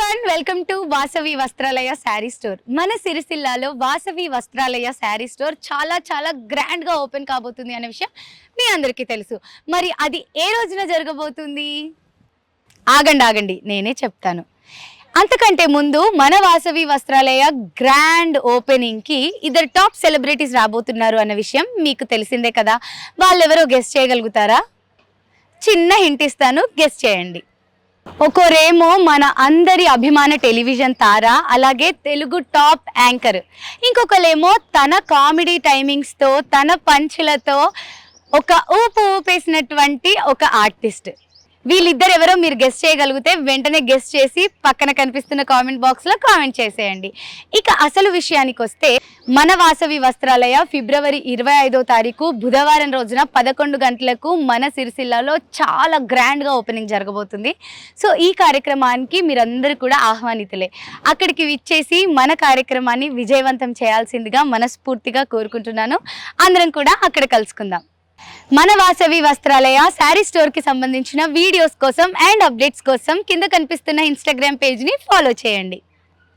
Everyone, welcome to Vasavi Vastralaya sari store. మన సిరిసిల్లాలో Vasavi Vastralaya sari store చాలా గ్రాండ్ గా ఓపెన్ కాబోతుంది అనే విషయం మీ అందరికీ తెలుసు. మరి అది ఏ రోజున జరగబోతుంది? ఆగండి నేనే చెప్తాను. అంతకంటే ముందు మన వాసవి వస్త్రాలయ గ్రాండ్ ఓపెనింగ్ కి ఇద్దరు టాప్ సెలబ్రిటీస్ రాబోతున్నారు అన్న విషయం మీకు తెలిసిందే కదా. వాళ్ళెవరో గెస్ట్ చేయగలుగుతారా? చిన్న హింట్ ఇస్తాను, గెస్ట్ చేయండి. ఒకరేమో మన అందరి అభిమాన టెలివిజన్ తార, అలాగే తెలుగు టాప్ యాంకర్. ఇంకొకరేమో తన కామెడీ టైమింగ్స్తో, తన పంచులతో ఒక ఊపేసినటువంటి ఒక ఆర్టిస్ట్. వీళ్ళిద్దరు ఎవరో మీరు గెస్ట్ చేయగలిగితే వెంటనే గెస్ట్ చేసి పక్కన కనిపిస్తున్న కామెంట్ బాక్స్లో కామెంట్ చేసేయండి. ఇక అసలు విషయానికి వస్తే, మన వాసవి వస్త్రాలయ ఫిబ్రవరి 25వ తారీఖు బుధవారం రోజున 11 గంటలకు మన సిరిసిల్లాలో చాలా గ్రాండ్గా ఓపెనింగ్ జరగబోతుంది. సో ఈ కార్యక్రమానికి మీరందరూ కూడా ఆహ్వానితులే. అక్కడికి విచ్చేసి మన కార్యక్రమాన్ని విజయవంతం చేయాల్సిందిగా మనస్ఫూర్తిగా కోరుకుంటున్నాను. అందరం కూడా అక్కడ కలుసుకుందాం. మన వాసవి వస్త్రాలయ శారీ స్టోర్ కి సంబంధించిన వీడియోస్ కోసం అండ్ అప్డేట్స్ కోసం కింద కనిపిస్తున్న ఇన్స్టాగ్రామ్ పేజ్ ని ఫాలో చేయండి.